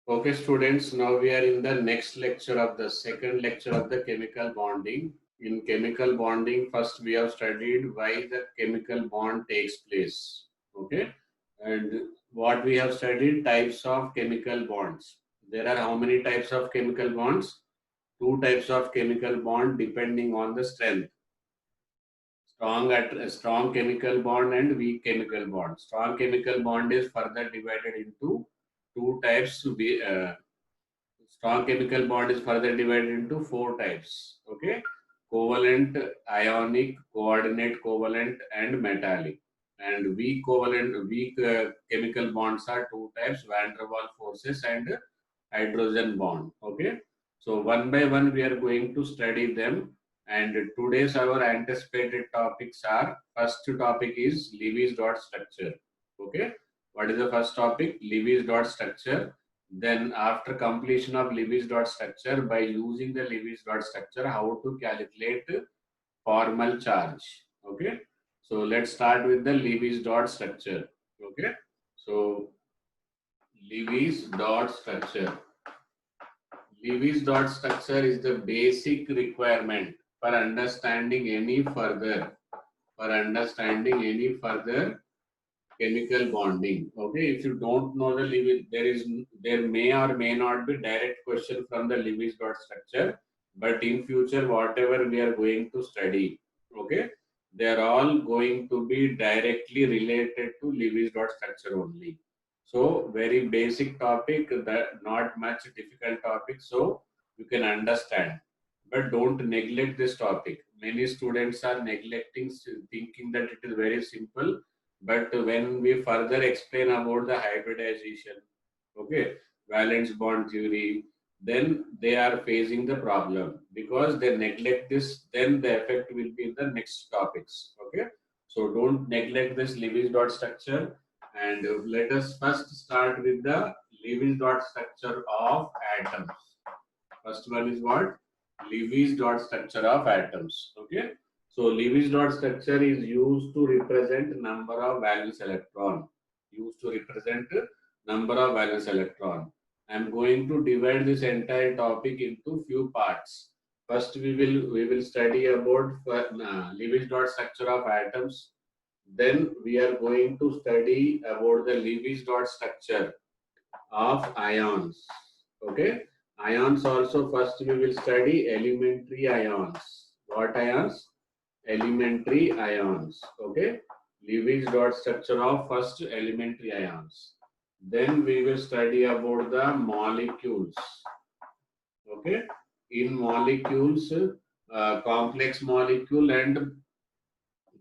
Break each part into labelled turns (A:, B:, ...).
A: Okay, students, now we are in the next lecture of the second lecture of the chemical bonding. In chemical bonding, first we have studied why the chemical bond takes place. Okay, and what we have studied types of chemical bonds. There are how many types of chemical bonds? Two types of chemical bond depending on the strength. Strong chemical bond and weak chemical bond. Strong chemical bond is further divided into two types. Strong chemical bond is further divided into four types. Okay, covalent, ionic, coordinate covalent, and metallic. And weak chemical bonds are two types: van der Waals forces and hydrogen bond. Okay, so one by one we are going to study them. And today's our anticipated topics are: first topic is Lewis dot structure. Okay, what is the first topic? Lewis dot structure. Then after completion of Lewis dot structure, by using the Lewis dot structure, how to calculate formal charge. Okay. So let's start with the Lewis dot structure. Okay. So Lewis dot structure. Lewis dot structure is the basic requirement for understanding any further chemical bonding. Okay, if you don't know the Lewis, there may or may not be direct question from the Lewis dot structure, but in future whatever we are going to study, okay, they are all going to be directly related to Lewis dot structure only. So very basic topic, that not much difficult topic, so you can understand. But don't neglect this topic. Many students are neglecting, thinking that it is very simple, but when we further explain about the hybridization, okay, valence bond theory, then they are facing the problem because they neglect this, then the effect will be in the next topics. Okay, so don't neglect this Lewis dot structure. And let us first start with the Lewis dot structure of atoms. First one is what? Lewis dot structure of atoms. Okay. So Lewis dot structure is used to represent number of valence electron. Used to represent number of valence electron. I am going to divide this entire topic into few parts. First, we will study about Lewis dot structure of atoms. Then we are going to study about the Lewis dot structure of ions. Okay. Ions also first we will study elementary ions. What ions? Elementary ions. Okay. Lewis dot structure of first elementary ions. Then we will study about the molecules. Okay. In molecules, complex molecule and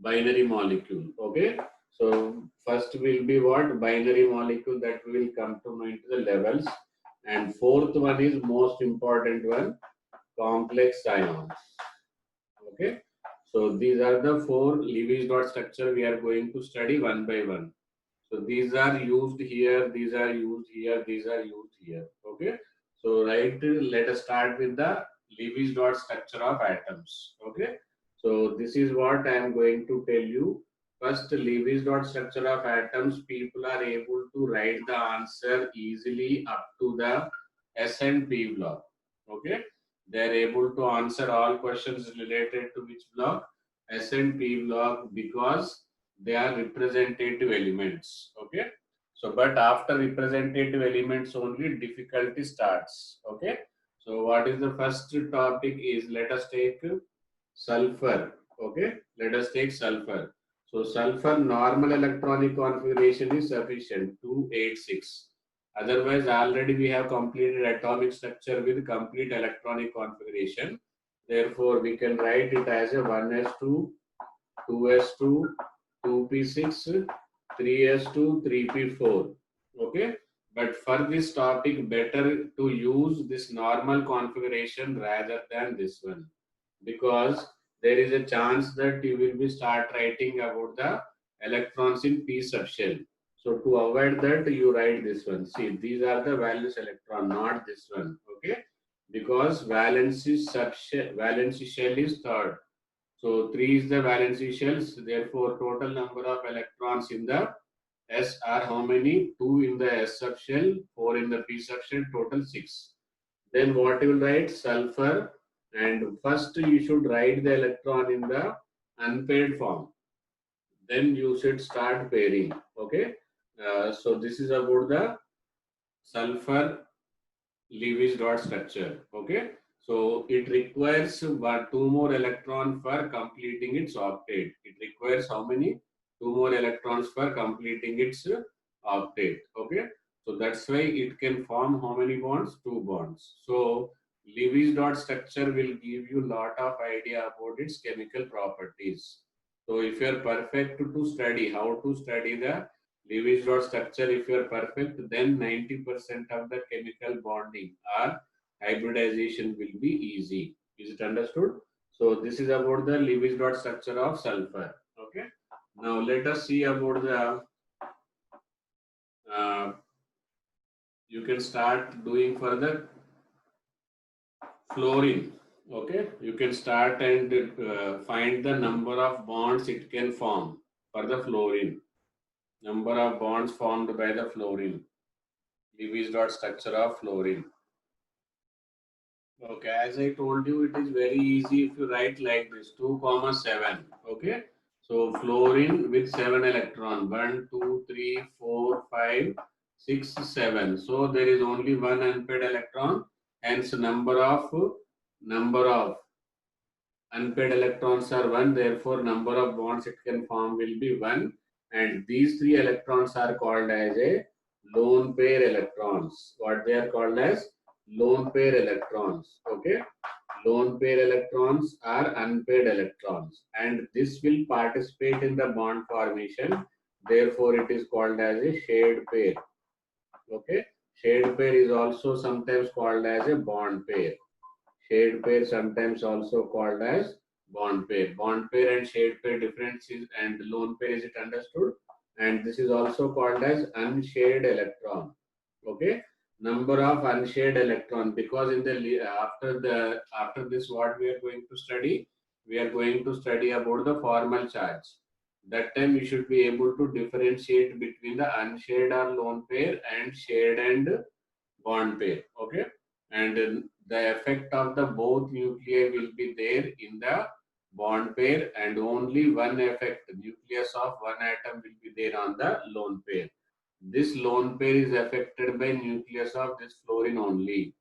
A: binary molecule. Okay. So first will be what? Binary molecule, that we will come to know into the levels. And fourth one is most important one, complex ions. Okay. So these are the four Lewis dot structure we are going to study one by one. So these are used here, these are used here, these are used here. Okay. So right, let us start with the Lewis dot structure of atoms. Okay. So this is what I am going to tell you. First, Lewis dot structure of atoms, people are able to write the answer easily up to the S and P block. Okay. They are able to answer all questions related to which block? S and P block, because they are representative elements. Okay. So but after representative elements only difficulty starts. Okay. So what is the first topic is, let us take sulfur. Okay. Let us take sulfur. So sulfur normal electronic configuration is sufficient, 286. Otherwise already we have completed atomic structure with complete electronic configuration. Therefore we can write it as a 1s2, 2s2, 2p6, 3s2, 3p4. Okay. But for this topic, better to use this normal configuration rather than this one, because there is a chance that you will be start writing about the electrons in p subshell. So to avoid that, you write this one. See, these are the valence electron, not this one. Okay, because valency shell is third. So 3 is the valency shells. Therefore, total number of electrons in the S are how many? 2 in the S subshell, 4 in the P subshell, total 6. Then what you will write? Sulfur. And first you should write the electron in the unpaired form. Then you should start pairing. Okay. So this is about the sulfur Lewis dot structure. Okay. So it requires two more electrons for completing its octet. It requires how many? Two more electrons for completing its octet. Okay. So that's why it can form how many bonds? Two bonds. So Lewis dot structure will give you lot of idea about its chemical properties. So if you are perfect to study how to study the Lewis dot structure, if you are perfect, then 90% of the chemical bonding or hybridization will be easy. Is it understood? So this is about the Lewis dot structure of sulfur. Okay. Now let us see about the uh, you can start doing for the fluorine. Okay, you can start and find the number of bonds it can form for the fluorine. Number of bonds formed by the fluorine. Lewis dot structure of fluorine. Okay, as I told you, it is very easy if you write like this 2 comma 7. Okay, so fluorine with 7 electron 1, 2, 3, 4, 5, 6, 7. So there is only one unpaired electron, hence number of unpaired electrons are 1, therefore number of bonds it can form will be 1, and these 3 electrons are called as a lone pair electrons. What they are called as? Lone pair electrons. Okay, lone pair electrons are unpaired electrons, and this will participate in the bond formation, therefore it is called as a shared pair. Okay, shared pair is also sometimes called as a bond pair. Shared pair sometimes also called as bond pair. Bond pair and shared pair difference is, and lone pair, is it understood? And this is also called as unshared electron. Okay, number of unshared electron, because in the after this what we are going to study, we are going to study about the formal charge. That time you should be able to differentiate between the unshared or lone pair and shared and bond pair. Okay, and the effect of the both nuclei will be there in the bond pair, and only one effect, nucleus of one atom, will be there on the lone pair. This lone pair is affected by nucleus of this fluorine only.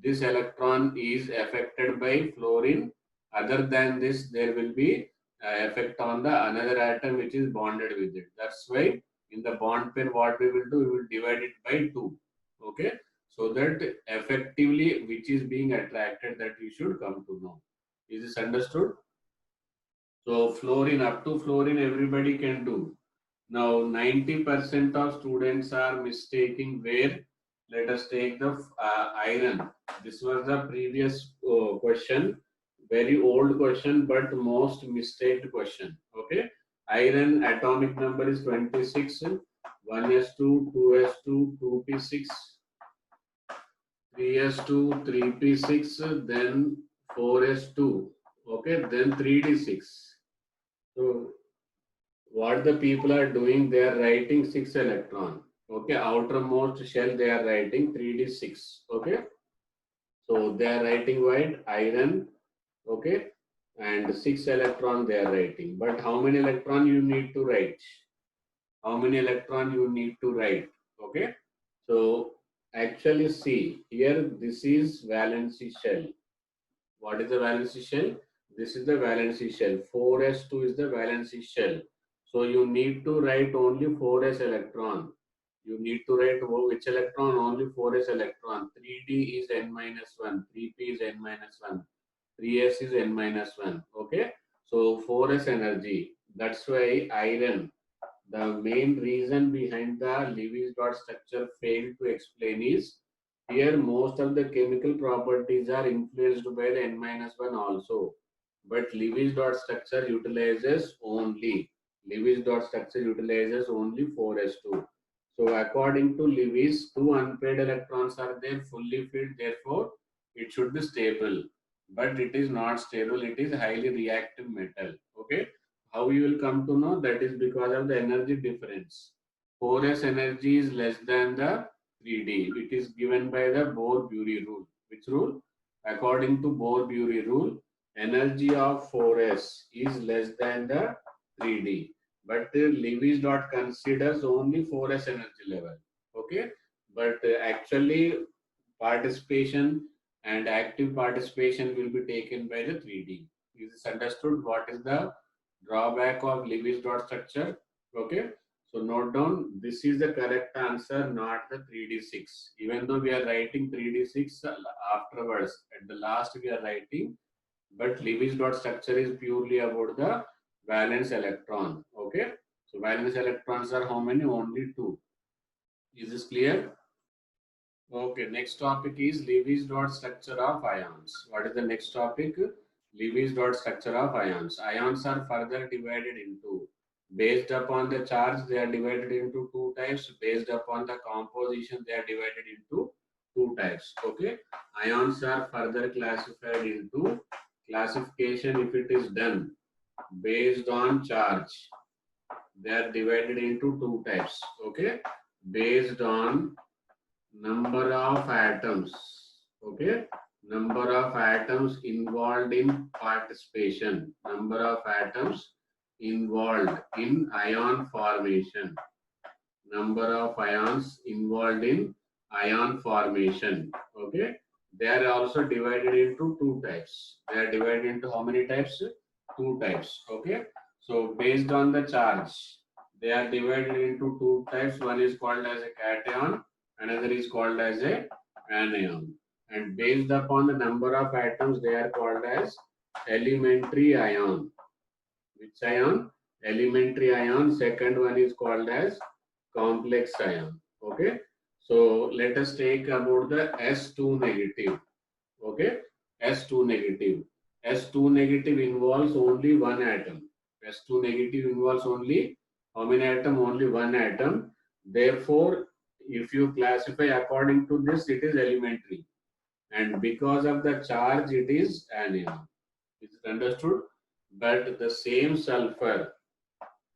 A: This electron is affected by fluorine. Other than this, there will be effect on the another atom which is bonded with it. That's why in the bond pair what we will do, we will divide it by 2. Okay, so that effectively which is being attracted, that you should come to know. Is this understood? So fluorine, up to fluorine everybody can do. Now 90% of students are mistaking where. Let us take the iron. This was the previous question, very old question, but most mistaked question. Okay, iron atomic number is 26. 1s2, 2s2, 2p6, 3s2, 3p6, then 4s2. Okay, then 3d6. So what the people are doing, they are writing 6 electron. Okay, outermost shell they are writing 3d6. Okay, so they are writing white iron. Okay, and 6 electron they are writing, but how many electron you need to write? How many electron you need to write? Okay, so actually see here, this is valency shell. What is the valency shell? This is the valency shell. 4s2 is the valency shell. So you need to write only 4s electron. You need to write which electron? Only 4s electron. 3d is n minus 1. 3p is n minus 1. 3s is n minus 1. Okay. So 4s energy. That's why iron. The main reason behind the Lewis dot structure failed to explain is, here most of the chemical properties are influenced by the n-1 also. But Lewis dot structure utilizes only 4s2. So according to Lewis, 2 unpaired electrons are there fully filled, therefore it should be stable. But it is not stable, it is highly reactive metal. Okay. How you will come to know? That is because of the energy difference. 4s energy is less than the 3d. It is given by the Bohr-Bury rule. Which rule? According to Bohr-Bury rule, energy of 4s is less than the 3d. But Lewis dot considers only 4s energy level. Okay, but actually participation and active participation will be taken by the 3d. Is this understood? What is the drawback of Lewis dot structure? Okay, so note down, this is the correct answer, not the 3d6. Even though we are writing 3d6 afterwards, at the last we are writing, but Lewis dot structure is purely about the valence electron. Okay, so valence electrons are how many? Only 2. Is this clear? Okay, next topic is Lewis dot structure of ions. What is the next topic? Lewis dot structure of ions. Ions are further divided into, based upon the charge, they are divided into two types. Based upon the composition, they are divided into two types. Okay, ions are further classified into classification if it is done based on charge. They are divided into two types. Okay, based on number of atoms. Okay, number of atoms involved in participation, number of atoms involved in ion formation, number of ions involved in ion formation. Okay, they are also divided into two types. They are divided into how many types? Two types. Okay, so based on the charge, they are divided into two types. One is called as a cation, another is called as a anion. And based upon the number of atoms, they are called as elementary ion. Which ion? Elementary ion. Second one is called as complex ion. Okay, so let us take about the S2 negative. Okay, S2 negative. S2 negative involves only one atom. S2 negative involves only how many atom? Only one atom. Therefore, if you classify according to this, it is elementary. And because of the charge, it is anion. Is it understood? But the same sulfur,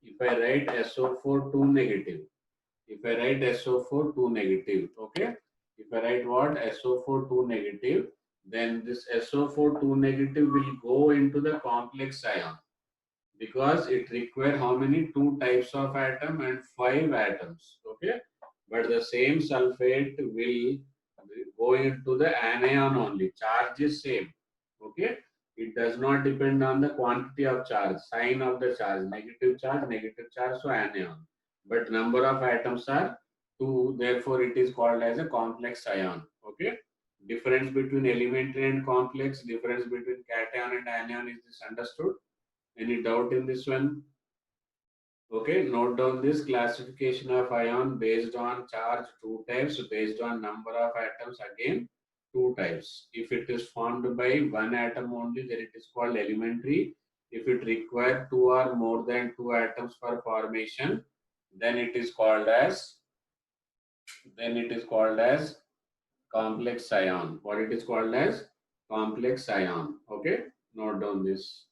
A: if I write SO4 2 negative, if I write SO4 2 negative, okay? If I write what? SO4 2 negative, then this SO4 2 negative will go into the complex ion because it requires how many? Two types of atom and 5 atoms, okay? But the same sulfate will go into the anion only. Charge is same, okay? It does not depend on the quantity of charge, sign of the charge, negative charge, so anion. But number of atoms are 2, therefore it is called as a complex ion, okay? Difference between elementary and complex, difference between cation and anion, is this understood? Any doubt in this one? Okay, note down this classification of ion based on charge, two types, based on number of atoms, again two types. If it is formed by one atom only, then it is called elementary. If it requires two or more than two atoms for formation, then it is called as complex ion. What it is called as? Complex ion. Okay, note down this.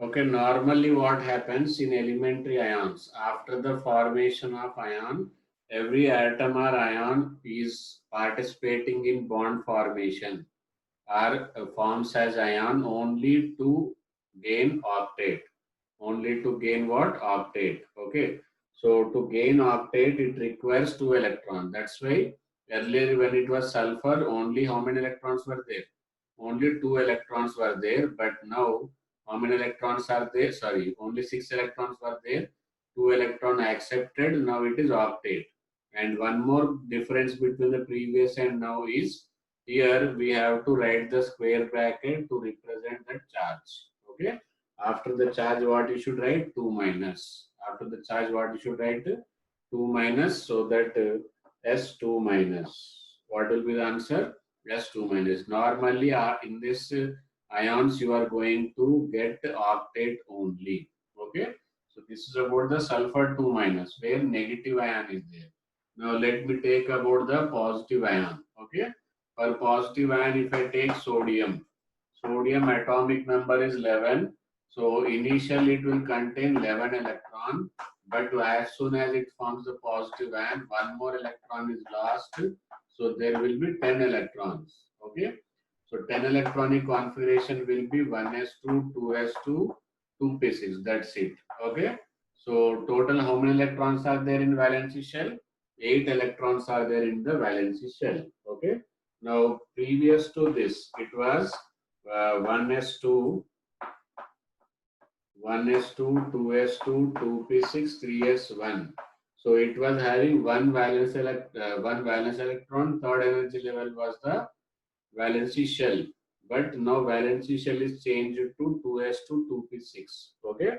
A: Okay, normally what happens in elementary ions, after the formation of ion, every atom or ion is participating in bond formation or forms as ion only to gain octet. Only to gain what? Octet. Okay. So to gain octet, it requires 2 electrons. That's why earlier when it was sulfur, only how many electrons were there? Only 2 electrons were there, but now how many electrons are there? Sorry, only 6 electrons were there. 2 electron accepted. Now it is octet. And one more difference between the previous and now is here we have to write the square bracket to represent the charge. Okay. After the charge, what you should write? 2 minus. After the charge, what you should write? 2 minus, so that S2 minus. What will be the answer? S2 minus. Normally, in this ions, you are going to get octet only. Okay. So this is about the sulfur 2 minus, where negative ion is there. Now let me take about the positive ion. Okay. For positive ion, if I take sodium, sodium atomic number is 11. So initially it will contain 11 electron, but as soon as it forms the positive ion, one more electron is lost. So there will be 10 electrons. Okay. So 10 electronic configuration will be 1s2, 2s2, 2p6. That's it. Okay. So total how many electrons are there in valency shell? 8 electrons are there in the valency shell. Okay. Now previous to this, it was 1s2, 1s2, 2s2, 2p6, 3s1. So it was having one valence electron. Third energy level was the valency shell. But now valency shell is changed to 2s2, 2p6. Okay.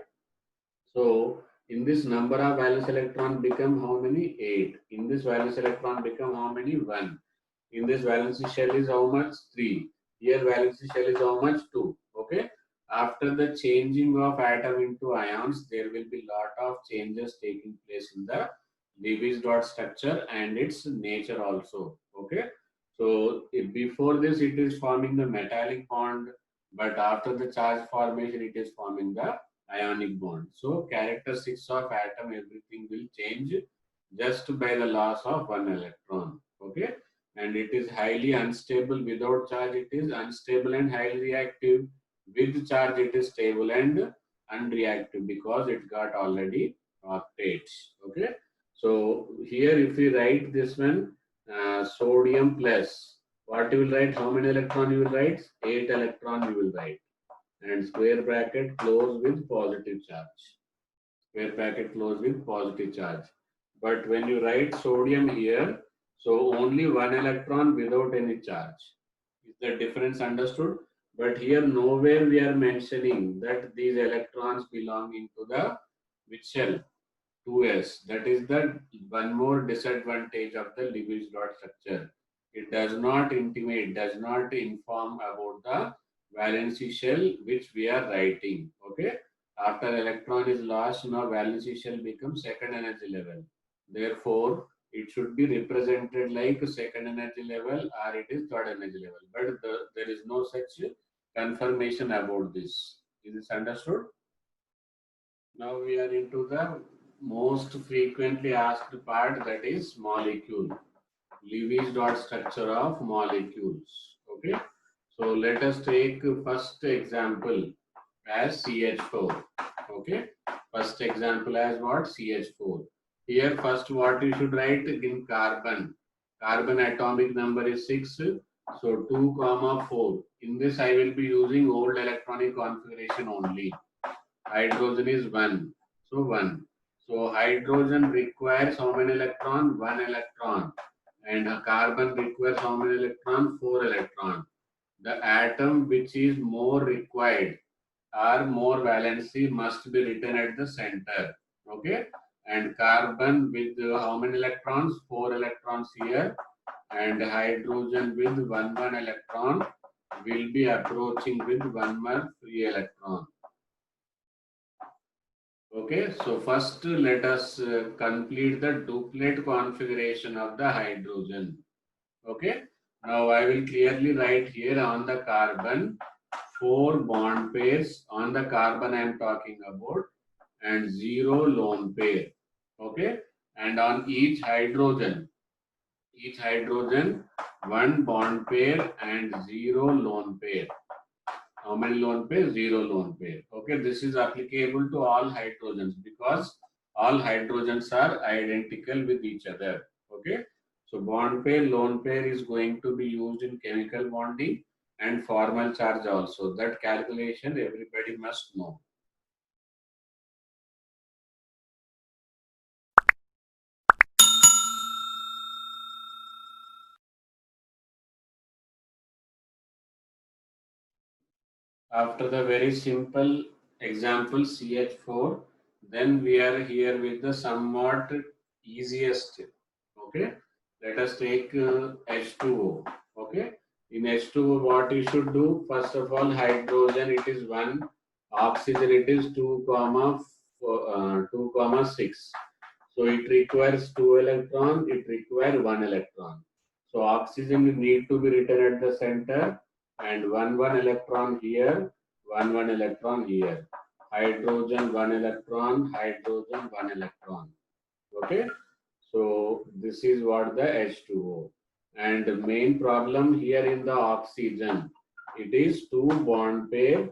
A: So in this number of valence electron become how many? 8. In this valence electron become how many? 1. In this valency shell is how much? 3. Here valency shell is how much? 2. Okay. After the changing of atom into ions, there will be lot of changes taking place in the Lewis dot structure and its nature also. Okay. So before this it is forming the metallic bond, but after the charge formation it is forming the ionic bond. So characteristics of atom, everything will change just by the loss of one electron. Okay. And it is highly unstable. Without charge it is unstable and highly reactive. With charge it is stable and unreactive because it got already octates. Okay. So here if we write this one, sodium plus, what you will write? How many electron you will write? 8 electron you will write. And square bracket close with positive charge. Square bracket close with positive charge. But when you write sodium here, so only one electron without any charge. Is the difference understood? But here nowhere we are mentioning that these electrons belonging to the which shell? 2s. That is the one more disadvantage of the Lewis dot structure. It does not intimate, does not inform about the valency shell which we are writing. Okay. After electron is lost, now valency shell becomes second energy level. Therefore, it should be represented like second energy level or it is third energy level. But there is no such confirmation about this. Is this understood? Now we are into the most frequently asked part, that is molecule. Lewis dot structure of molecules. Okay. So let us take first example as CH4. Okay. First example as what? CH4. Here first what you should write in carbon. Carbon atomic number is 6. So 2, 4. In this I will be using old electronic configuration only. Hydrogen is 1. So 1. So hydrogen requires how many electron? 1 electron. And a carbon requires how many electron? 4 electron. The atom which is more required or more valency must be written at the center. Okay. And carbon with how many electrons? 4 electrons here. And hydrogen with 1 electron will be approaching with 1 more free electron. Okay, so first let us complete the duplet configuration of the hydrogen. Okay, now I will clearly write here on the carbon 4 bond pairs. On the carbon I am talking about, and 0 lone pair. Okay, and on each hydrogen 1 bond pair and 0 lone pair. How many lone pair? 0 lone pair. Okay, this is applicable to all hydrogens because all hydrogens are identical with each other. Okay, so bond pair, lone pair is going to be used in chemical bonding and formal charge also. That calculation everybody must know. After the very simple example CH4, then we are here with the somewhat easiest. Okay, let us take H2O. Okay, in H2O what you should do? First of all, hydrogen it is 1, oxygen it is 2 comma 6. So it requires 2 electron, it requires 1 electron. So oxygen need to be written at the center and 1 electron here, 1 electron here. hydrogen 1 electron, hydrogen 1 electron. Okay, so this is what the H2O. And the main problem here in the oxygen, it is 2 bond pair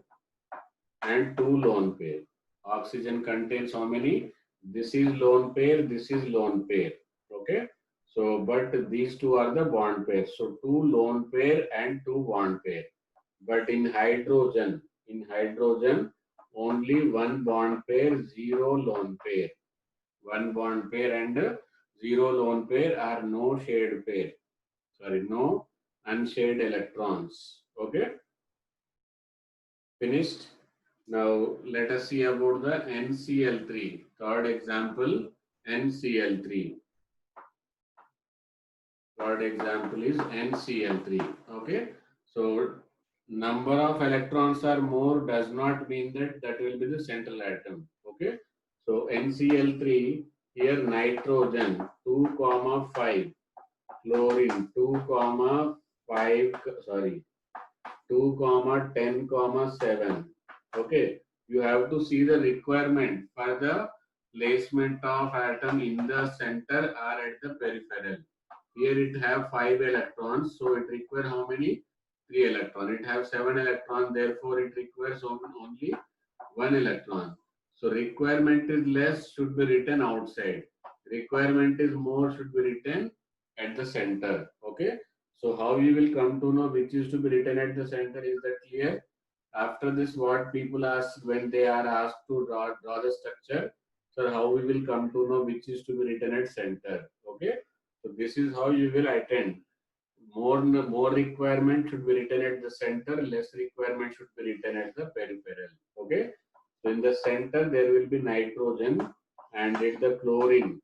A: and 2 lone pair. Oxygen contains how many? This is lone pair, this is lone pair. Okay, so but these two are the bond pairs. So 2 lone pair and 2 bond pair. But in hydrogen, only 1 bond pair, 0 lone pair. 1 bond pair and 0 lone pair are no shared pair. Sorry, no unshared electrons. Okay, finished. Now let us see about the NCl3. Third example, NCl3. Third example is NCl3. Okay, so number of electrons are more does not mean that that will be the central atom. Okay, so NCl3 here nitrogen 2, 5, chlorine 2, 5, sorry 2, 10, 7. Okay, you have to see the requirement for the placement of atom in the center or at the peripheral. Here it have 5 electrons, so it requires how many? 3 electrons. It have 7 electrons, therefore it requires only 1 electron. So requirement is less should be written outside. Requirement is more should be written at the center. Okay. So how you will come to know which is to be written at the center, is that clear? After this, what people ask when they are asked to draw the structure, so how we will come to know which is to be written at center. Okay. So this is how you will attend. More requirement should be written at the center, less requirement should be written at the peripheral. Okay. So in the center there will be nitrogen, and at the chlorine.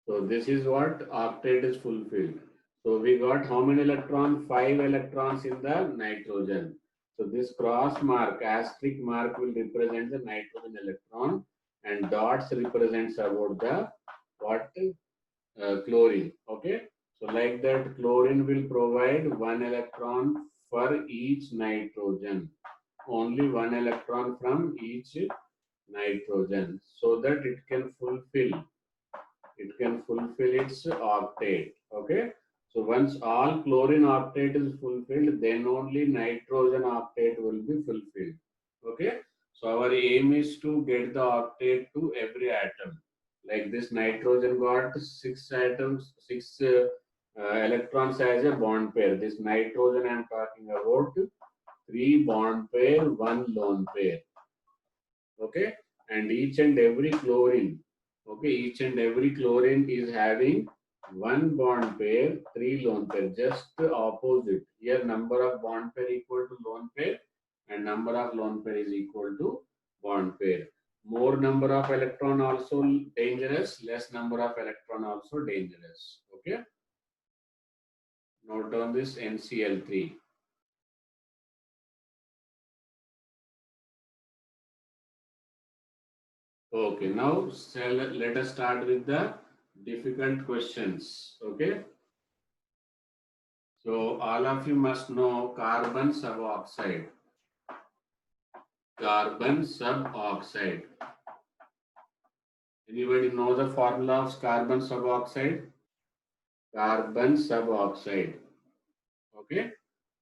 A: So this is what octet is fulfilled. So we got how many electrons? 5 electrons in the nitrogen. So this cross mark, asterisk mark will represent the nitrogen electron, and dots represents about the what? Chlorine. Okay. So like that, chlorine will provide 1 electron for each nitrogen. Only 1 electron from each nitrogen, so that it can fulfill its octet. Okay. So once all chlorine octet is fulfilled, then only nitrogen octet will be fulfilled. Okay. So our aim is to get the octet to every atom. Like this nitrogen got 6 atoms, 6 electrons as a bond pair. This nitrogen I am talking about 3 bond pair, 1 lone pair. Okay. And each and every chlorine. Okay, each and every chlorine is having 1 bond pair, 3 lone pair, just opposite. Here number of bond pair equal to lone pair, and number of lone pair is equal to bond pair. More number of electron also dangerous, less number of electron also dangerous. Okay. Note down this NCl3. Okay, now let us start with the difficult questions. Okay. So all of you must know carbon suboxide. Carbon suboxide. Anybody know the formula of carbon suboxide? Carbon suboxide. Okay.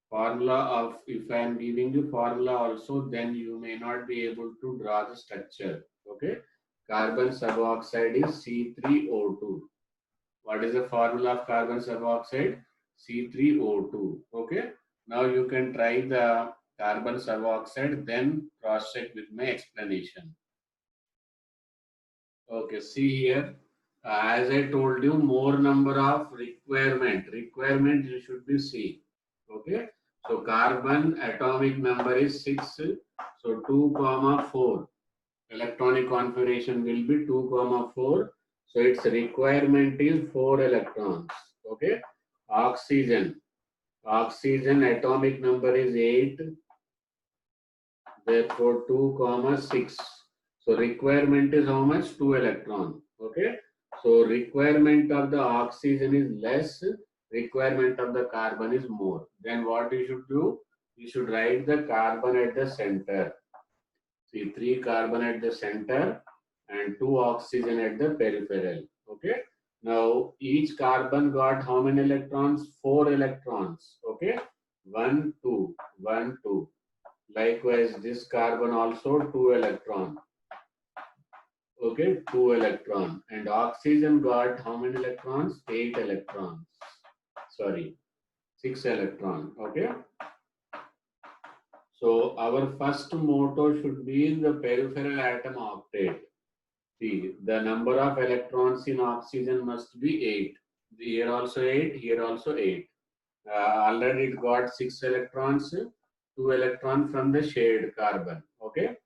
A: Formula of, if I am giving you formula also, then you may not be able to draw the structure. Okay. Carbon suboxide is C3O2. What is the formula of carbon suboxide? C3O2. Okay. Now you can try the carbon suboxide, then cross check with my explanation. Okay, see here. As I told you, more number of requirement you should be C. Okay. So carbon atomic number is 6. So 2, 4. Electronic configuration will be 2, 4. So its requirement is 4 electrons. Okay. Oxygen atomic number is 8. Therefore 2, 6. So requirement is how much? 2 electron. Okay. So requirement of the oxygen is less. Requirement of the carbon is more. Then what you should do? you should write the carbon at the center. See, 3 carbon at the center and 2 oxygen at the peripheral. Okay. Now, each carbon got how many electrons? 4 electrons. Okay. 1, 2, 1, 2. Likewise, this carbon also 2 electron. Okay, 2 electron. And oxygen got how many electrons? 8 electrons. Sorry, 6 electron. Okay. So our first motto should be in the peripheral atom octet. See, the number of electrons in oxygen must be 8. Here also 8, here also 8. Already it got 6 electrons, 2 electrons from the shared carbon. Okay.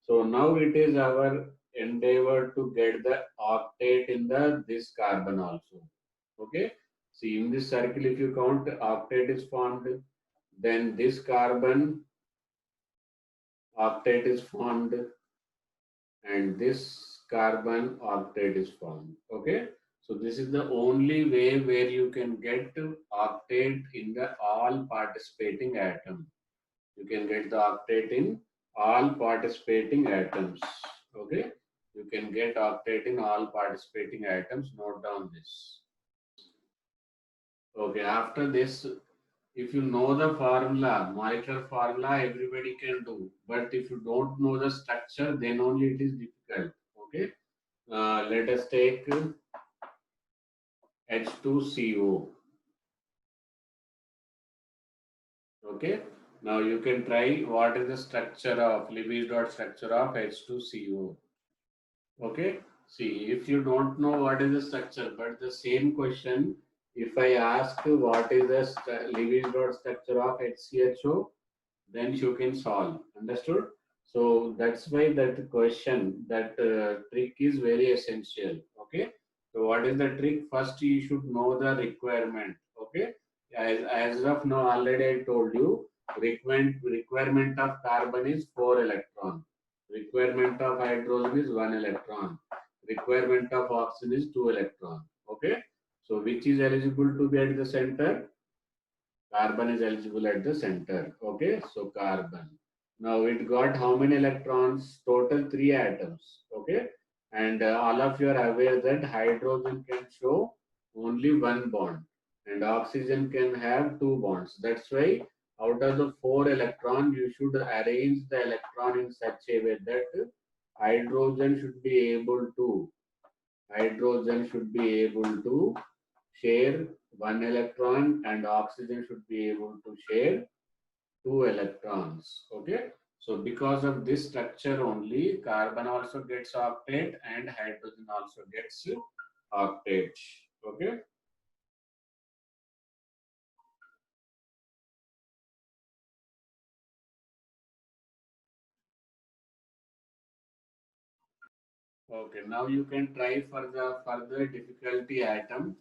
A: So now it is our endeavor to get the octet in the this carbon also. Okay. See, in this circle, if you count, octet is formed. Then this carbon octet is formed, and this carbon octet is formed. Okay. So this is the only way where you can get octet in the all participating atom. You can get the octet in all participating atoms. Okay. You can get octet in all participating atoms. Note down this. Okay. After this, if you know the formula, molecular formula, everybody can do. But if you don't know the structure, then only it is difficult. Okay. Let us take H2CO. Okay. Now you can try what is the structure of Lewis dot structure of H2CO. Okay. See, if you don't know what is the structure, but the same question, if I ask what is the Lewis dot structure of HCHO, then you can solve. Understood? So that's why that question, that trick is very essential. Okay. So what is the trick? First, you should know the requirement. Okay. As of now, already I told you, requirement of carbon is 4 electron. Requirement of hydrogen is 1 electron. Requirement of oxygen is 2 electron. Okay. So which is eligible to be at the center? Carbon is eligible at the center. Okay, so carbon. Now it got how many electrons? Total 3 atoms. Okay, and all of you are aware that hydrogen can show only 1 bond and oxygen can have 2 bonds. That's why out of the 4 electron, you should arrange the electron in such a way that hydrogen should be able to share 1 electron and oxygen should be able to share 2 electrons. Okay. So because of this structure only, carbon also gets octet and hydrogen also gets octet. Okay. Okay. Now you can try for the further difficulty atom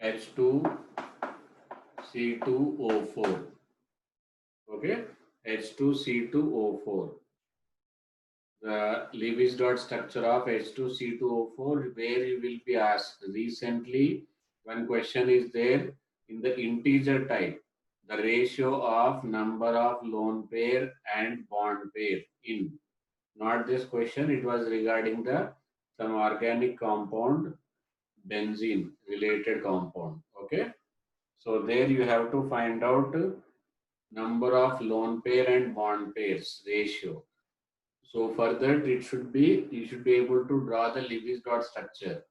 A: H2C2O4. Okay. H2C2O4. The Lewis dot structure of H2C2O4, where you will be asked. Recently, one question is there in the integer type, the ratio of number of lone pair and bond pair in. Not this question, it was regarding the some organic compound, benzene related compound. Okay. So there you have to find out number of lone pair and bond pairs ratio. So for that, you should be able to draw the Lewis dot structure.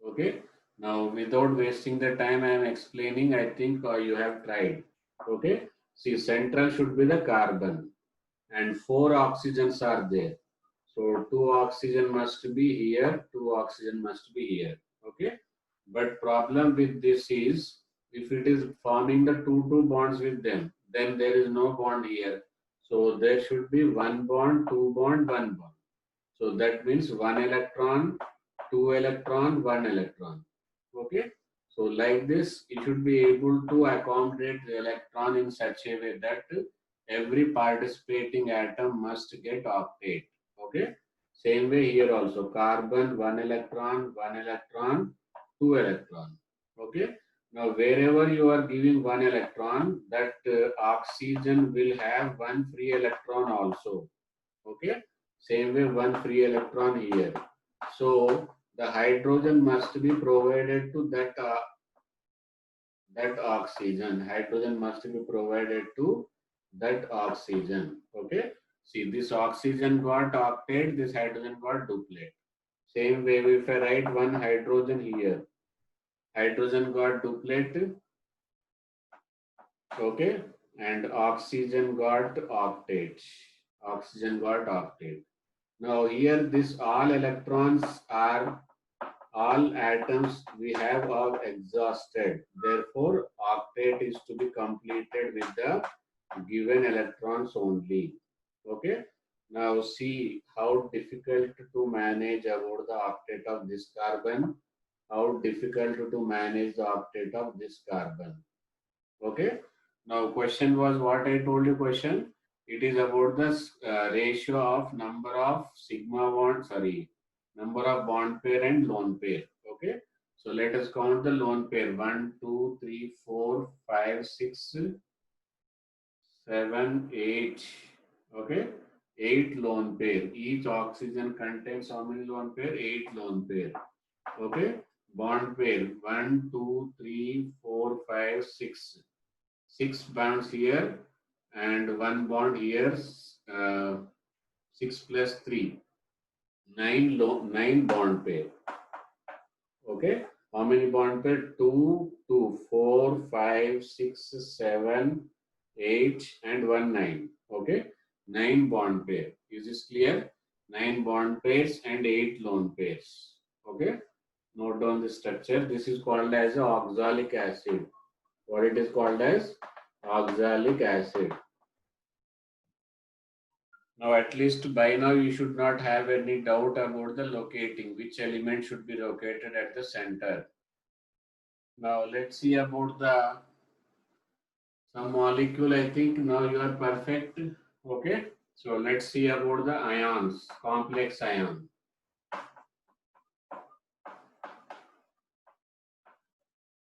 A: Okay. Now, without wasting the time, I am explaining. I think you have tried. Okay. See, central should be the carbon, and 4 oxygens are there. So 2 oxygen must be here, 2 oxygen must be here. Okay. But problem with this is, if it is forming the two bonds with them, then there is no bond here. So there should be 1 bond, 2 bond, 1 bond. So that means 1 electron, 2 electron, 1 electron. Okay. So like this, it should be able to accommodate the electron in such a way that every participating atom must get octet. Okay. Same way here also, carbon 1 electron, 1 electron, 2 electron. Okay. Now, wherever you are giving one electron, that oxygen will have one free electron also. Okay. Same way, one free electron here. So the hydrogen must be provided to that oxygen. Hydrogen must be provided to that oxygen. Okay. See, this oxygen got octet, this hydrogen got duplet. Same way, if I write one hydrogen here, hydrogen got duplet, okay, and oxygen got octet. Oxygen got octet. Now here, this all electrons are all atoms we have are exhausted. Therefore, octet is to be completed with the given electrons only. Okay. Now see how difficult to manage about the octet of this carbon. How difficult to manage the octet of this carbon. Okay. Now question was what I told you question. It is about the ratio of number of sigma bond, sorry, number of bond pair and lone pair. Okay. So let us count the lone pair. 1, 2, 3, 4, 5, 6, 7, 8. Okay. 8 lone pair. Each oxygen contains how many lone pair? 8 lone pair. Okay. Bond pair. 1, 2, 3, 4, 5, 6. 6 bonds here and 1 bond here. 6 plus 3. 9 bond pair. Okay. How many bond pair? 2, 2, 4, 5, 6, 7, 8 and 1 9. Okay. 9 bond pair. Is this clear? 9 bond pairs and 8 lone pairs. Okay. Note down the structure. This is called as oxalic acid. What it is called as? Oxalic acid. Now, at least by now, you should not have any doubt about the locating, which element should be located at the center. Now, let's see about the some molecule. I think now you are perfect. Okay. So, let's see about the ions, complex ion.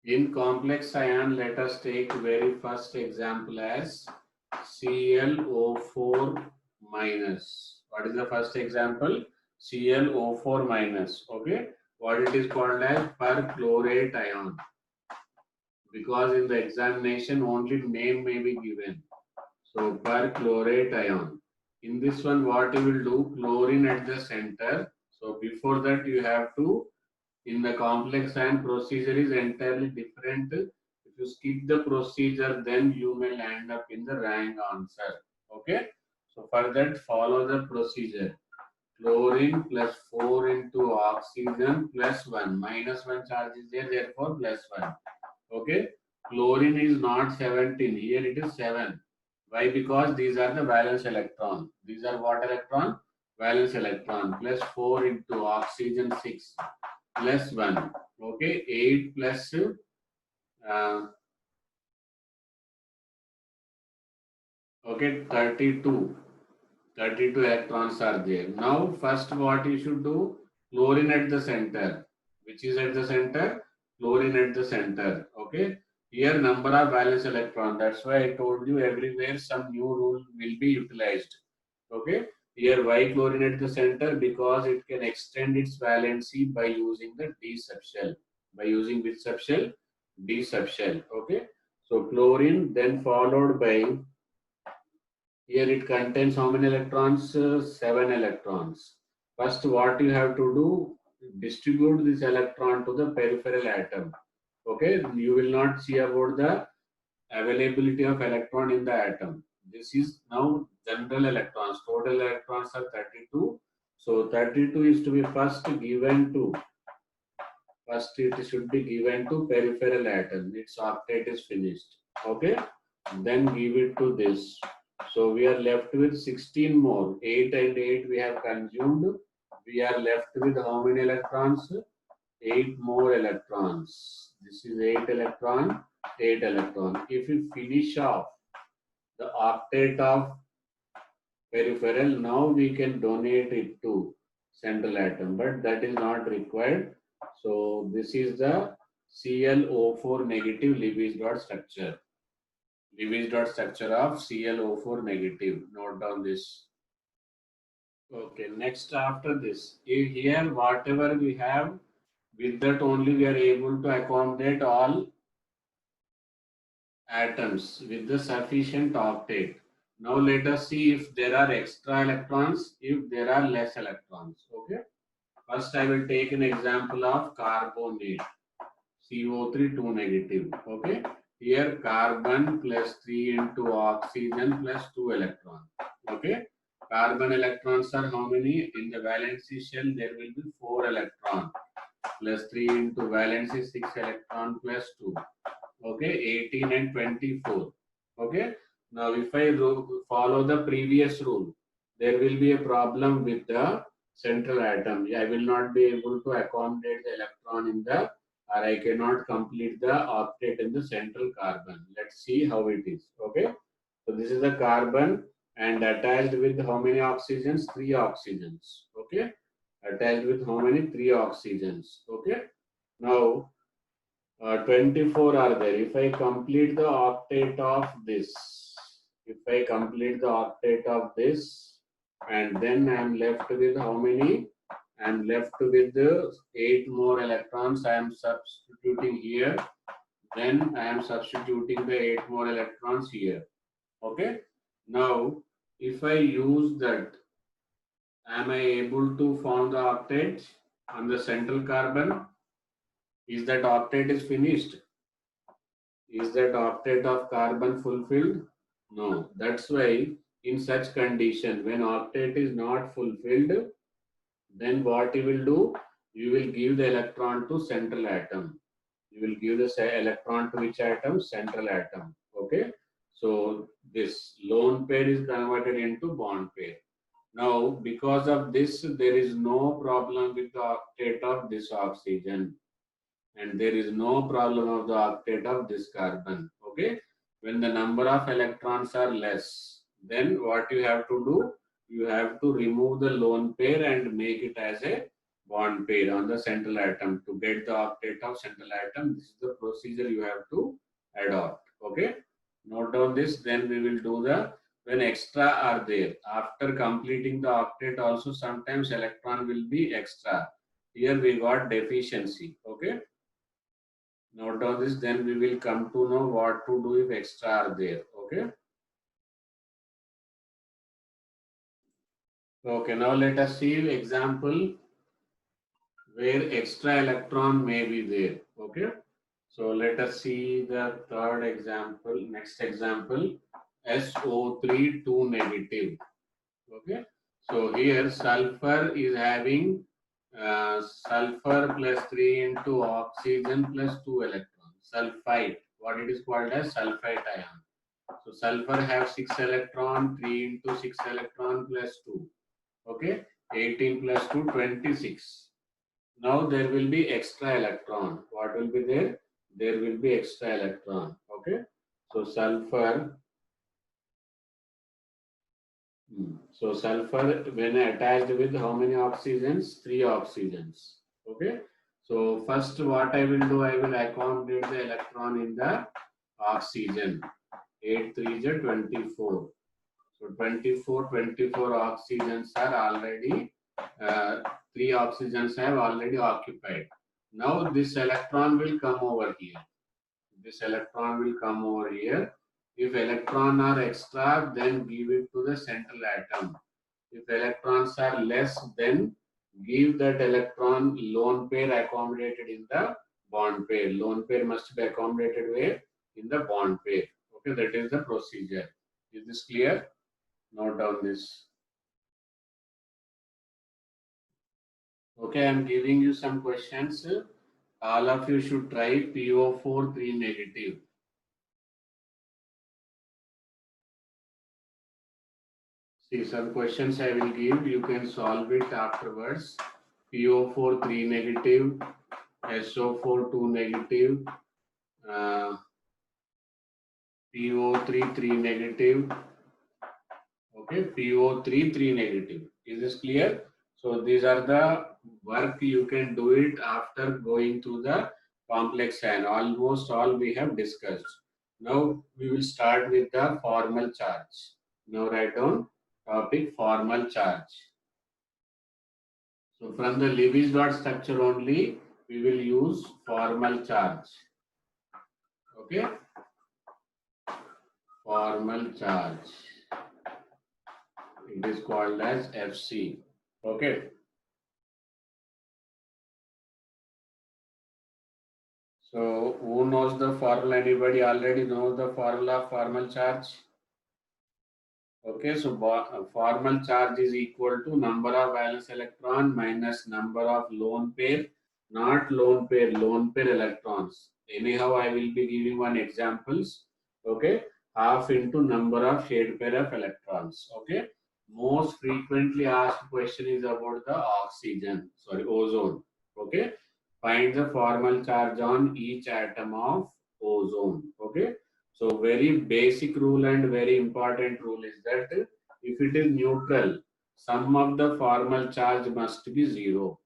A: In complex ion, let us take very first example as ClO4 minus. What is the first example? ClO4 minus. Okay. What it is called as perchlorate ion. Because in the examination only name may be given. So perchlorate ion. In this one, what you will do? Chlorine at the center. So before that, you have to in the complex ion procedure is entirely different. If you skip the procedure, then you may land up in the rank answer. Okay. So for that, follow the procedure. Chlorine plus 4 into oxygen plus 1. Minus 1 charge is there, therefore plus 1. Okay. Chlorine is not 17. Here it is 7. Why? Because these are the valence electron. These are what electron? Valence electron. Plus 4 into oxygen 6 plus 1. Okay. 8 plus uh, okay 32. 32 electrons are there. Now, first what you should do? Chlorine at the center. Which is at the center? Chlorine at the center. Okay. Here number of valence electron. That's why I told you everywhere some new rule will be utilized. Okay. Here why chlorine at the center? Because it can extend its valency by using the D subshell. By using which subshell? D subshell. Okay. So chlorine then followed by here it contains how many electrons? 7 electrons. First, what you have to do, distribute this electron to the peripheral atom. Okay, you will not see about the availability of electron in the atom. This is now general electrons. Total electrons are 32. So 32 is to be first given to, first it should be given to peripheral atom. Its octet is finished. Okay, then give it to this. So we are left with 16 more. 8 and 8 we have consumed. We are left with how many electrons? 8 more electrons. This is 8 electron, 8 electron. If we finish off the octet of peripheral, now we can donate it to central atom, but that is not required. So this is the ClO4 negative Lewis dot structure. Lewis dot structure of ClO4 negative. Note down this. Okay, next after this, here whatever we have, with that only we are able to accommodate all atoms with the sufficient octet. Now let us see if there are extra electrons, if there are less electrons. Okay. First I will take an example of carbonate. CO3 2 negative. Okay. Here carbon plus 3 into oxygen plus 2 electron. Okay. Carbon electrons are how many? In the valency shell there will be 4 electron plus 3 into valency 6 electron plus 2. Okay, 18 and 24. Okay, now if I follow the previous rule, there will be a problem with the central atom. I will not be able to accommodate the electron in the, or I cannot complete the octet in the central carbon. Let's see how it is. Okay, so this is the carbon and attached with how many oxygens? 3 oxygens. Okay, attached with how many? 3 oxygens. Okay, now 24 are there. If I complete the octet of this, and then I am left with how many? I am left with the 8 more electrons. I am substituting here. Then I am substituting the 8 more electrons here. Okay. Now, if I use that, am I able to form the octet on the central carbon? Is that octet is finished? Is that octet of carbon fulfilled? No. That's why in such condition, when octet is not fulfilled, then what you will do? You will give the electron to central atom. You will give the electron to which atom? Central atom. Okay. So this lone pair is converted into bond pair. Now, because of this, there is no problem with the octet of this oxygen. And there is no problem of the octet of this carbon. Okay. When the number of electrons are less, then what you have to do? You have to remove the lone pair and make it as a bond pair on the central atom to get the octet of central atom. This is the procedure you have to adopt. Okay. Note down this. Then we will do the when extra are there. After completing the octet, also sometimes electron will be extra. Here we got deficiency. Okay. Note down this, then we will come to know what to do if extra are there. Okay. Okay, now let us see example where extra electron may be there. Okay. So let us see the third example, next example, SO3 2 negative. Okay. So here sulfur is having sulfur plus 3 into oxygen plus 2 electrons. Sulfite, what it is called as sulfite ion. So sulfur have 6 electron, 3 into 6 electron plus 2. Okay, 18 plus 2, 26. Now there will be extra electron. What will be there? There will be extra electron. Okay, so sulfur. So sulfur when attached with how many oxygens? 3 oxygens. Okay. So first what I will do, I will accommodate the electron in the oxygen. 8 3 is 24. So 24 oxygens are already, 3 oxygens have already occupied. Now this electron will come over here. This electron will come over here. If electron are extra, then give it to the central atom. If electrons are less, then give that electron lone pair accommodated in the bond pair. Lone pair must be accommodated where? In the bond pair. Okay, that is the procedure. Is this clear? Note down this. Okay, I am giving you some questions. All of you should try PO4 3 negative. See, some questions I will give. You can solve it afterwards. PO4 3 negative, SO4 2 negative, PO3 3 negative. Okay, PO3 3 negative. Is this clear? So these are the work you can do it after going to the complex ion. Almost all we have discussed. Now we will start with the formal charge. Now write down topic formal charge. So from the Lewis dot structure only, we will use formal charge. Okay, formal charge. It is called as FC. Okay. So who knows the formula? Anybody already knows the formula of formal charge? Okay, so formal charge is equal to number of valence electron minus number of lone pair, not lone pair electrons. Anyhow, I will be giving one examples. Okay, half into number of shared pair of electrons. Okay, most frequently asked question is about the ozone. Okay, find the formal charge on each atom of ozone. Okay, so very basic rule and very important rule is that if it is neutral, sum of the formal charge must be zero.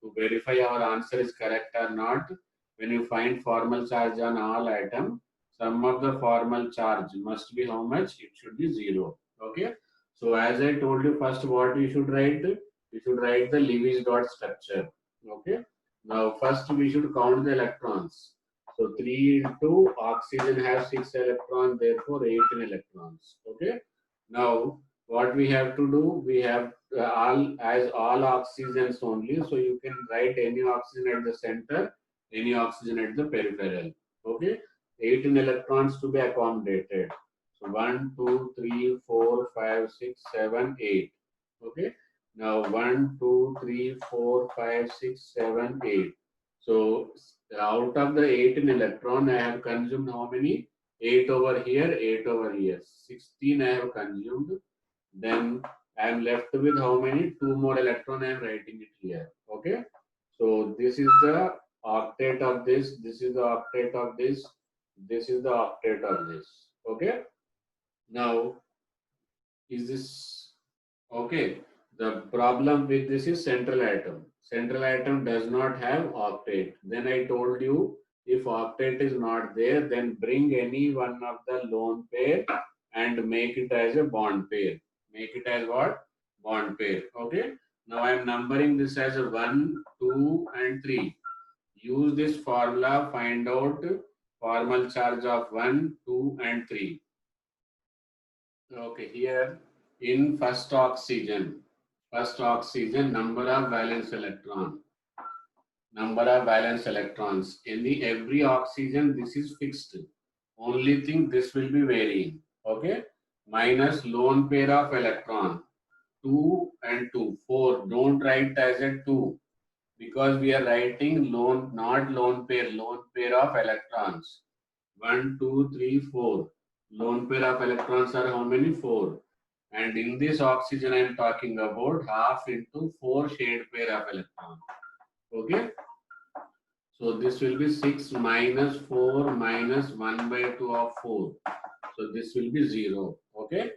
A: To verify our answer is correct or not, when you find formal charge on all atom, sum of the formal charge must be how much? It should be zero. Okay. So as I told you, first what we should write? We should write the Lewis dot structure. Okay. Now first we should count the electrons. So 3 into oxygen has 6 electrons, therefore 18 electrons. Okay. Now what we have to do? We have all oxygens only. So you can write any oxygen at the center, any oxygen at the peripheral. Okay. 18 electrons to be accommodated. So 1, 2, 3, 4, 5, 6, 7, 8. Okay. Now 1, 2, 3, 4, 5, 6, 7, 8. So out of the 18 electron, I have consumed how many? 8 over here, 8 over here. 16 I have consumed. Then I am left with how many? 2 more electron. I am writing it here. Okay. So this is the octet of this. This is the octet of this. This is the octet of this. Okay. Now is this okay? The problem with this is central atom. Central atom does not have octet. Then I told you if octet is not there, then bring any one of the lone pair and make it as a bond pair. Make it as what? Bond pair. Okay. Now I am numbering this as a 1, 2, and 3. Use this formula, find out formal charge of 1, 2, and 3. Okay, here in first oxygen, number of valence electrons. Every oxygen, this is fixed. Only thing this will be varying. Okay, minus lone pair of electron, 2 and 2, 4. Don't write as a 2 because we are writing not lone pair of electrons. 1, 2, 3, 4. Lone pair of electrons are how many? 4. And in this oxygen, I am talking about half into 4 shared pair of electrons. Okay. So this will be 6 minus 4 minus 1 by 2 of 4. So this will be 0. Okay.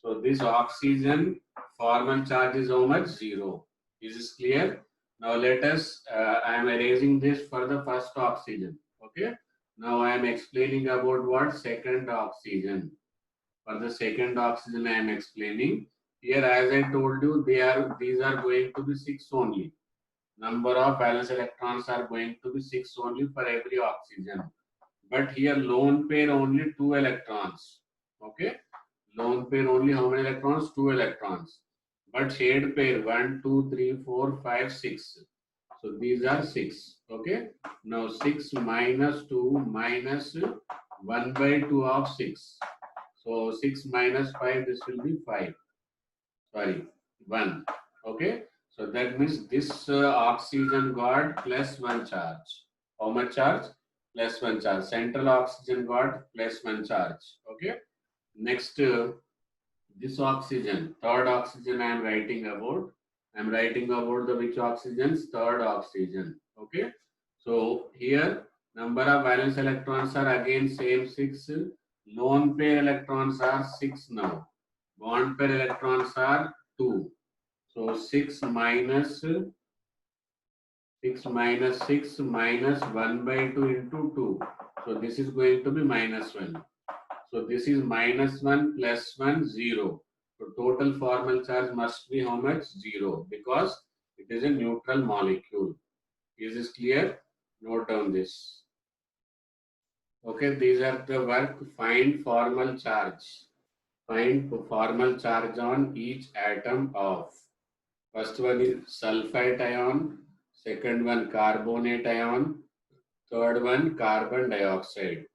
A: So this oxygen formal charge is how much? 0. Is this clear? Now let us, I am erasing this for the first oxygen. Okay. Now I am explaining about what? Second oxygen. For the second oxygen I am explaining. Here as I told you, these are going to be 6 only. Number of valence electrons are going to be 6 only for every oxygen. But here lone pair only 2 electrons. Okay. Lone pair only how many electrons? 2 electrons. But shared pair 1, 2, 3, 4, 5, 6. So these are 6. Okay. Now 6 minus 2 minus 1 by 2 of 6. So 6 minus 5, this will be 5. Sorry, 1. Okay. So that means this oxygen got plus 1 charge. How much charge? Plus 1 charge. Central oxygen got plus 1 charge. Okay. Next, this oxygen, third oxygen I am writing about. I am writing about the which oxygens? Third oxygen. Okay. So here number of valence electrons are again same 6. Lone pair electrons are 6 now. Bond pair electrons are 2. So 6 minus 6 minus 6 minus 1 by 2 into 2. So this is going to be minus 1. So this is minus 1 plus 1, 0. So total formal charge must be how much? 0, because it is a neutral molecule. Is this clear? Note down this. Okay, these are the work. Find formal charge. Find formal charge on each atom of. First one is sulfite ion. Second one carbonate ion. Third one carbon dioxide.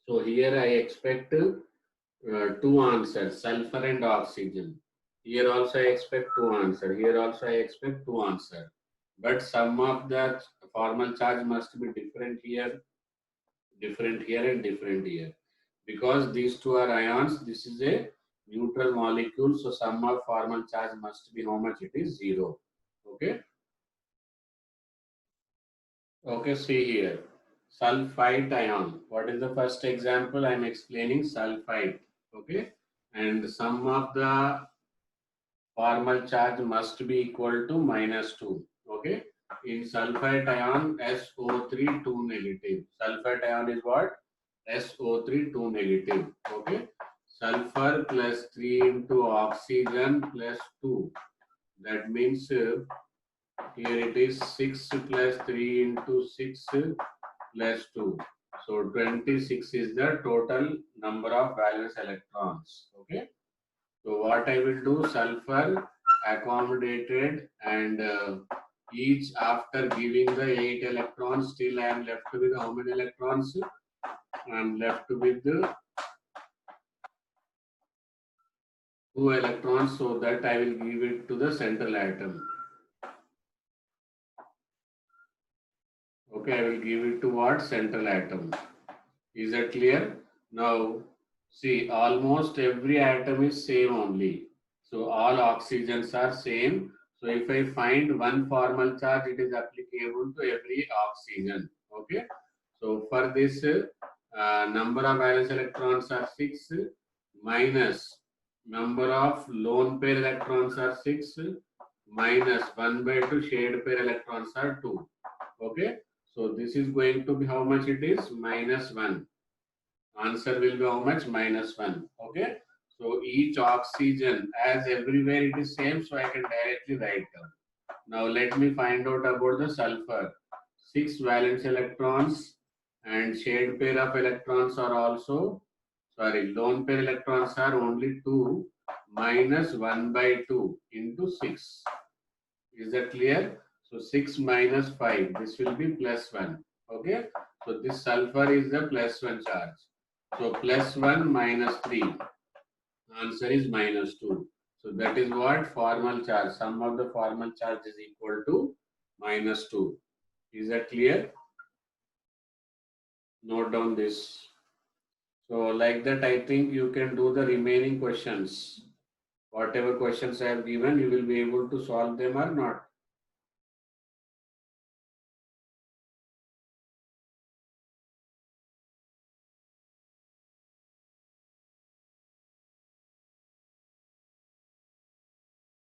A: So here I expect two answers, sulfur and oxygen. Here also I expect two answers. Here also I expect two answers. But some of the formal charge must be different here, and different here. Because these two are ions, this is a neutral molecule. So sum of formal charge must be how much? It is 0. Okay. Okay, see here. Sulfite ion. What is the first example? I am explaining sulfite. Okay. And sum of the formal charge must be equal to minus 2. Okay. In sulfite ion, SO3 2 negative. Sulfite ion is what? SO3 2 negative. Okay. Sulfur plus 3 into oxygen plus 2. That means here it is 6 plus 3 into 6 plus 2. So 26 is the total number of valence electrons. Okay. So what I will do, sulfur accommodated, and each after giving the 8 electrons, still I am left with how many electrons? I am left with 2 electrons, so that I will give it to the central atom. Okay, I will give it to what? Central atom. Is that clear? Now, see, almost every atom is same only. So all oxygens are same. So if I find one formal charge, it is applicable to every oxygen. Okay. So for this, number of valence electrons are 6 minus number of lone pair electrons are 6 minus 1 by 2 shared pair electrons are 2. Okay. So this is going to be how much it is? Minus 1. Answer will be how much? Minus 1. Okay. So each oxygen, as everywhere it is same, so I can directly write down. Now let me find out about the sulfur. 6 valence electrons and shared pair of electrons are also, lone pair electrons are only 2 minus 1 by 2 into 6. Is that clear? So 6 minus 5, this will be plus 1. Okay. So this sulfur is the plus 1 charge. So plus 1 minus 3. Answer is minus 2. So that is what formal charge. Sum of the formal charge is equal to minus 2. Is that clear? Note down this. So like that, I think you can do the remaining questions. Whatever questions I have given, you will be able to solve them or not.